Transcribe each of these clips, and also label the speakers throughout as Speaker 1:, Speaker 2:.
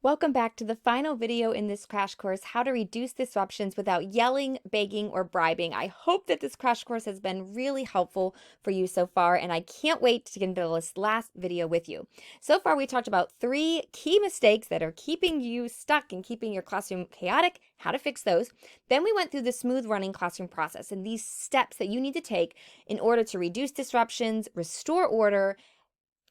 Speaker 1: Welcome back to the final video in this crash course, how to reduce disruptions without yelling, begging, or bribing. I hope that this crash course has been really helpful for you so far, and I can't wait to get into this last video with you. So far, we talked about 3 key mistakes that are keeping you stuck and keeping your classroom chaotic, how to fix those. Then we went through the smooth running classroom process and these steps that you need to take in order to reduce disruptions, restore order,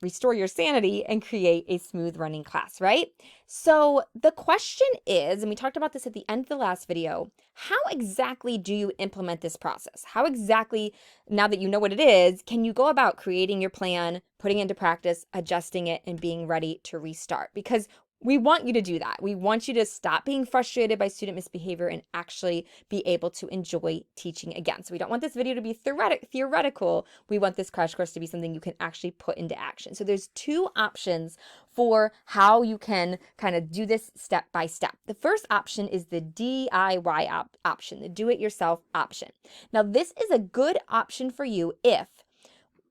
Speaker 1: restore your sanity, and create a smooth running class, right? So the question is, and we talked about this at the end of the last video, how exactly do you implement this process? How exactly, now that you know what it is, can you go about creating your plan, putting it into practice, adjusting it, and being ready to restart? Because we want you to do that. We want you to stop being frustrated by student misbehavior and actually be able to enjoy teaching again. So we don't want this video to be theoretical. We want this crash course to be something you can actually put into action. So there's 2 options for how you can kind of do this step by step. The first option is the DIY option, the do-it-yourself option. Now this is a good option for you if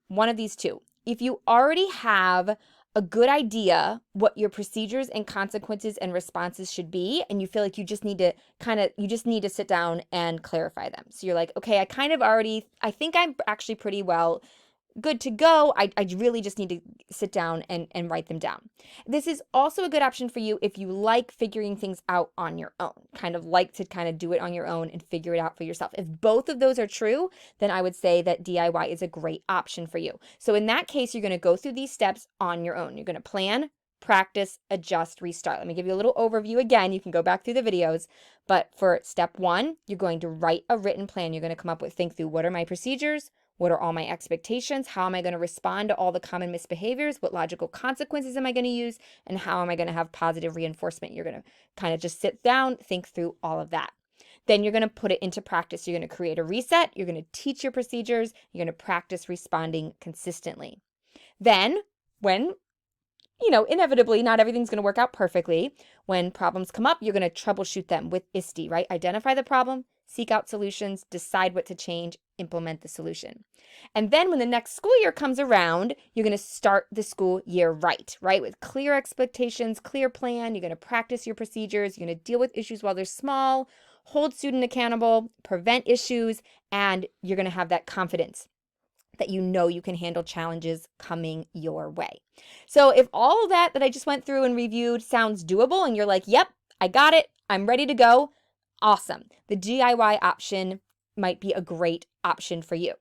Speaker 1: one of these 2. If you already have a good idea what your procedures and consequences and responses should be, and you feel like you just need to sit down and clarify them. So you're like, okay, I think I'm actually pretty well good to go. I really just need to sit down and write them down. This is also a good option for you if you like figuring things out on your own, kind of like to kind of do it on your own and figure it out for yourself. If both of those are true, then I would say that DIY is a great option for you. So in that case, you're going to go through these steps on your own. You're going to plan, practice, adjust, restart. Let me give you a little overview again. You can go back through the videos. But for step 1, you're going to write a written plan. You're going to think through what are my procedures? What are all my expectations? How am I going to respond to all the common misbehaviors? What logical consequences am I going to use? And how am I going to have positive reinforcement? You're going to kind of just sit down, think through all of that. Then you're going to put it into practice. You're going to create a reset. You're going to teach your procedures. You're going to practice responding consistently. Then, when inevitably, not everything's going to work out perfectly. When problems come up, you're going to troubleshoot them with ISTE, right? Identify the problem, seek out solutions, decide what to change, implement the solution. And then when the next school year comes around, you're going to start the school year right? With clear expectations, clear plan. You're going to practice your procedures. You're going to deal with issues while they're small, hold student accountable, prevent issues, and you're going to have that confidence that you can handle challenges coming your way. So if all of that I just went through and reviewed sounds doable and you're like, yep, I got it, I'm ready to go, awesome. The DIY option might be a great option for you.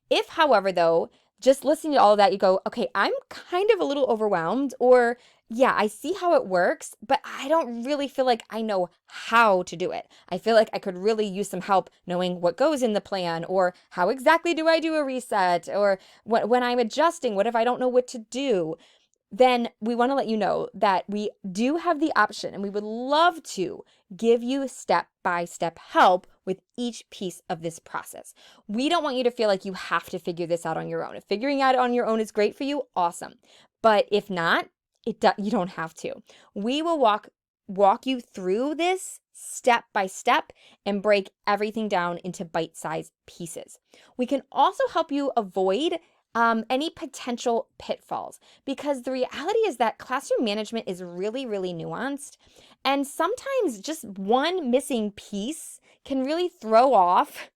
Speaker 1: If, however, though, just listening to all of that, you go, okay, I'm kind of a little overwhelmed, or yeah, I see how it works, but I don't really feel like I know how to do it. I feel like I could really use some help knowing what goes in the plan, or how exactly do I do a reset, or when I'm adjusting, what if I don't know what to do? Then we want to let you know that we do have the option, and we would love to give you step-by-step help with each piece of this process. We don't want you to feel like you have to figure this out on your own. If figuring out on your own is great for you, awesome. But if not, you don't have to. We will walk you through this step by step and break everything down into bite-sized pieces. We can also help you avoid any potential pitfalls, because the reality is that classroom management is really, really nuanced, and sometimes just one missing piece can really throw off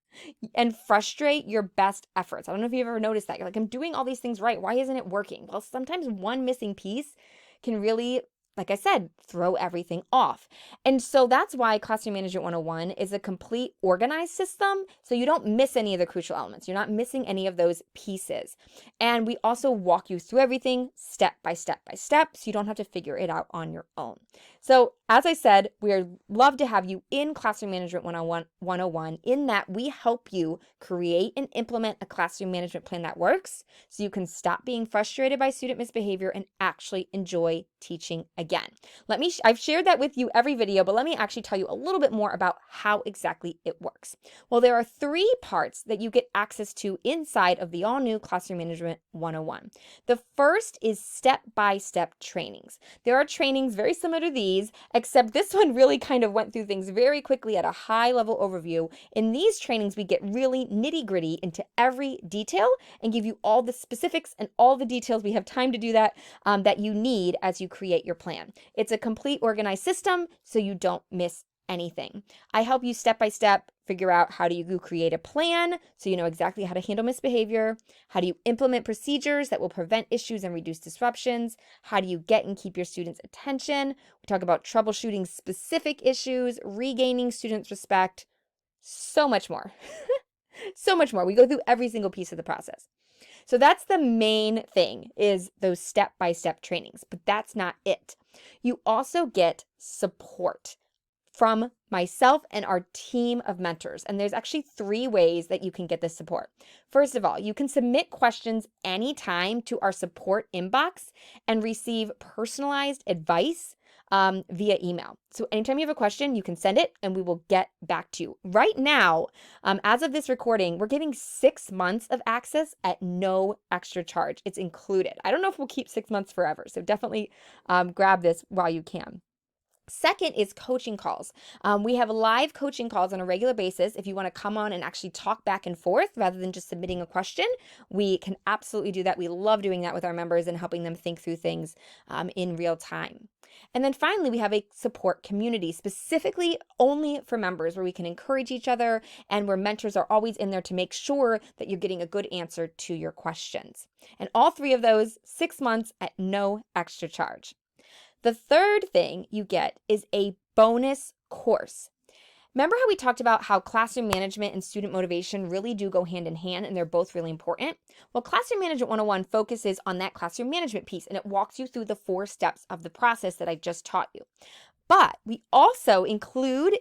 Speaker 1: and frustrate your best efforts. I don't know if you've ever noticed that. You're like, I'm doing all these things right. Why isn't it working? Well, sometimes one missing piece can really, like I said, throw everything off. And so that's why Classroom Management 101 is a complete organized system, so you don't miss any of the crucial elements. You're not missing any of those pieces. And we also walk you through everything step by step by step, so you don't have to figure it out on your own. So as I said, we'd love to have you in Classroom Management 101 in that we help you create and implement a classroom management plan that works, so you can stop being frustrated by student misbehavior and actually enjoy teaching again. I've shared that with you every video, but let me actually tell you a little bit more about how exactly it works. Well, there are 3 parts that you get access to inside of the all-new Classroom Management 101. The first is step-by-step trainings. There are trainings very similar to these, except this one really kind of went through things very quickly at a high level overview. In these trainings, we get really nitty gritty into every detail and give you all the specifics and all the details. We have time to do that, that you need as you create your plan. It's a complete organized system, so you don't miss anything. I help you step by step figure out how do you create a plan so you know exactly how to handle misbehavior, how do you implement procedures that will prevent issues and reduce disruptions, how do you get and keep your students' attention. We talk about troubleshooting specific issues, regaining students' respect, so much more. So much more. We go through every single piece of the process. So that's the main thing, is those step-by-step trainings, but that's not it. You also get support from myself and our team of mentors. And there's actually 3 ways that you can get this support. First of all, you can submit questions anytime to our support inbox and receive personalized advice via email. So anytime you have a question, you can send it and we will get back to you. Right now, as of this recording, we're giving 6 months of access at no extra charge. It's included. I don't know if we'll keep 6 months forever, so definitely grab this while you can. Second is coaching calls. We have live coaching calls on a regular basis. If you want to come on and actually talk back and forth rather than just submitting a question, we can absolutely do that. We love doing that with our members and helping them think through things in real time. And then finally, we have a support community specifically only for members where we can encourage each other and where mentors are always in there to make sure that you're getting a good answer to your questions. And all 3 of those, 6 months at no extra charge. The third thing you get is a bonus course. Remember how we talked about how classroom management and student motivation really do go hand in hand and they're both really important? Well, Classroom Management 101 focuses on that classroom management piece and it walks you through the 4 steps of the process that I just taught you. But we also include,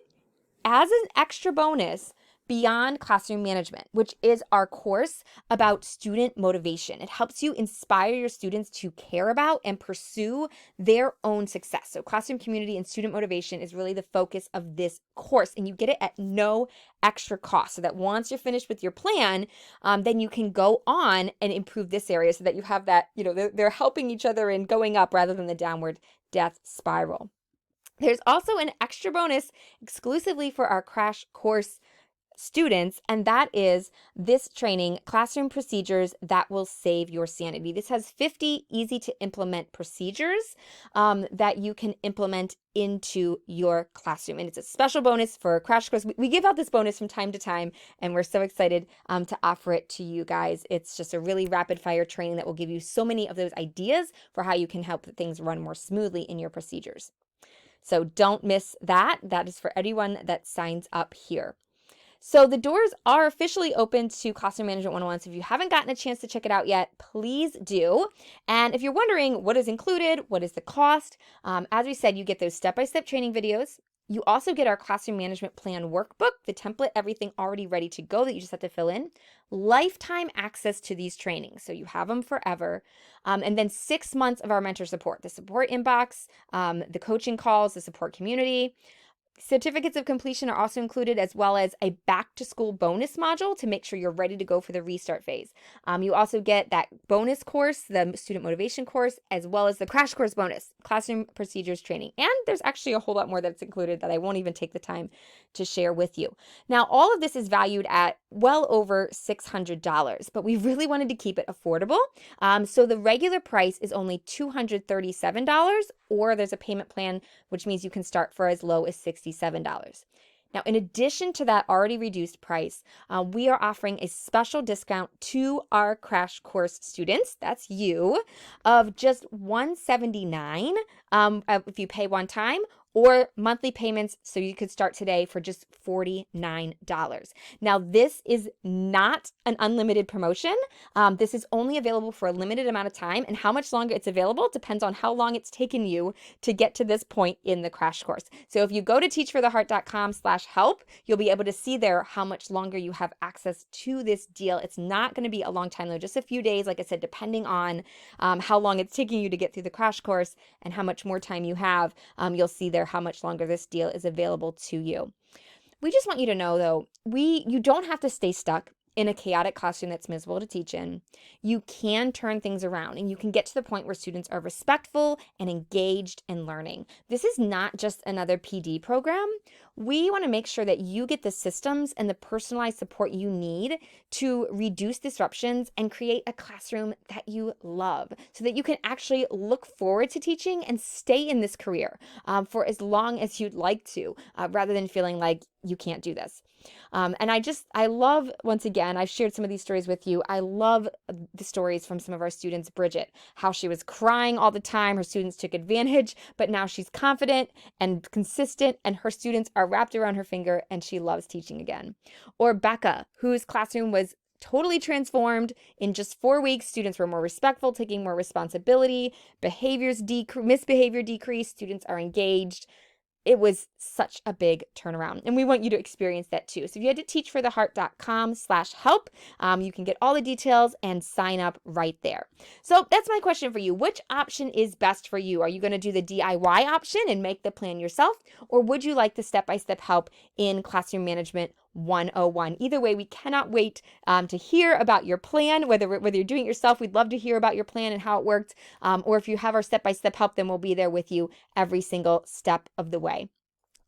Speaker 1: as an extra bonus, Beyond Classroom Management, which is our course about student motivation. It helps you inspire your students to care about and pursue their own success. So classroom community and student motivation is really the focus of this course, and you get it at no extra cost, so that once you're finished with your plan, then you can go on and improve this area so that you have that, they're helping each other in going up rather than the downward death spiral. There's also an extra bonus exclusively for our crash course students, and that is this training, Classroom Procedures That Will Save Your Sanity. This has 50 easy to implement procedures that you can implement into your classroom. And it's a special bonus for Crash Course. We give out this bonus from time to time, and we're so excited to offer it to you guys. It's just a really rapid fire training that will give you so many of those ideas for how you can help things run more smoothly in your procedures. So don't miss that. That is for anyone that signs up here. So the doors are officially open to Classroom Management 101. So if you haven't gotten a chance to check it out yet, please do. And if you're wondering what is included, what is the cost, as we said, you get those step-by-step training videos. You also get our Classroom Management Plan workbook, the template, everything already ready to go that you just have to fill in. Lifetime access to these trainings, so you have them forever. And then 6 months of our mentor support, the support inbox, the coaching calls, the support community. Certificates of completion are also included, as well as a back-to-school bonus module to make sure you're ready to go for the restart phase. You also get that bonus course, the student motivation course, as well as the crash course bonus, classroom procedures training. And there's actually a whole lot more that's included that I won't even take the time to share with you. Now, all of this is valued at well over $600, but we really wanted to keep it affordable. So the regular price is only $237, or there's a payment plan, which means you can start for as low as $67. Now, in addition to that already reduced price, we are offering a special discount to our crash course students, that's you, of just $179 if you pay one time, or monthly payments, so you could start today for just $49. Now, this is not an unlimited promotion. This is only available for a limited amount of time, and how much longer it's available depends on how long it's taken you to get to this point in the crash course. So if you go to teachfortheheart.com/help, you'll be able to see there how much longer you have access to this deal. It's not going to be a long time though, just a few days, like I said, depending on how long it's taking you to get through the crash course and how much more time you have. You'll see there how much longer this deal is available to you. We just want you to know though, you don't have to stay stuck. in a chaotic classroom that's miserable to teach in, you can turn things around and you can get to the point where students are respectful and engaged in learning. This is not just another PD program. We want to make sure that you get the systems and the personalized support you need to reduce disruptions and create a classroom that you love so that you can actually look forward to teaching and stay in this career for as long as you'd like to, rather than feeling like you can't do this. And I love, once again, I've shared some of these stories with you. I love the stories from some of our students. Bridget, how she was crying all the time. Her students took advantage, but now she's confident and consistent, and her students are wrapped around her finger, and she loves teaching again. Or Becca, whose classroom was totally transformed. In just 4 weeks, students were more respectful, taking more responsibility, misbehavior decreased, students are engaged. It was such a big turnaround, and we want you to experience that too. So if you head to teachfortheheart.com/help, you can get all the details and sign up right there. So that's my question for you. Which option is best for you? Are you going to do the DIY option and make the plan yourself, or would you like the step-by-step help in Classroom Management 101? Either way, we cannot wait to hear about your plan. Whether you're doing it yourself, we'd love to hear about your plan and how it worked. Or if you have our step-by-step help, then we'll be there with you every single step of the way.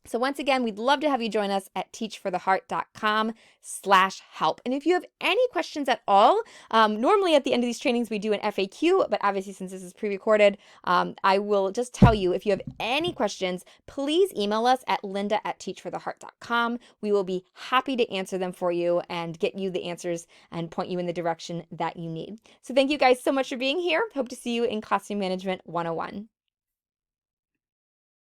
Speaker 1: So once again, we'd love to have you join us at teachfortheheart.com/help. And if you have any questions at all, normally at the end of these trainings, we do an FAQ, but obviously since this is pre-recorded, I will just tell you, if you have any questions, please email us at linda@teachfortheheart.com. We will be happy to answer them for you and get you the answers and point you in the direction that you need. So thank you guys so much for being here. Hope to see you in Classroom Management 101.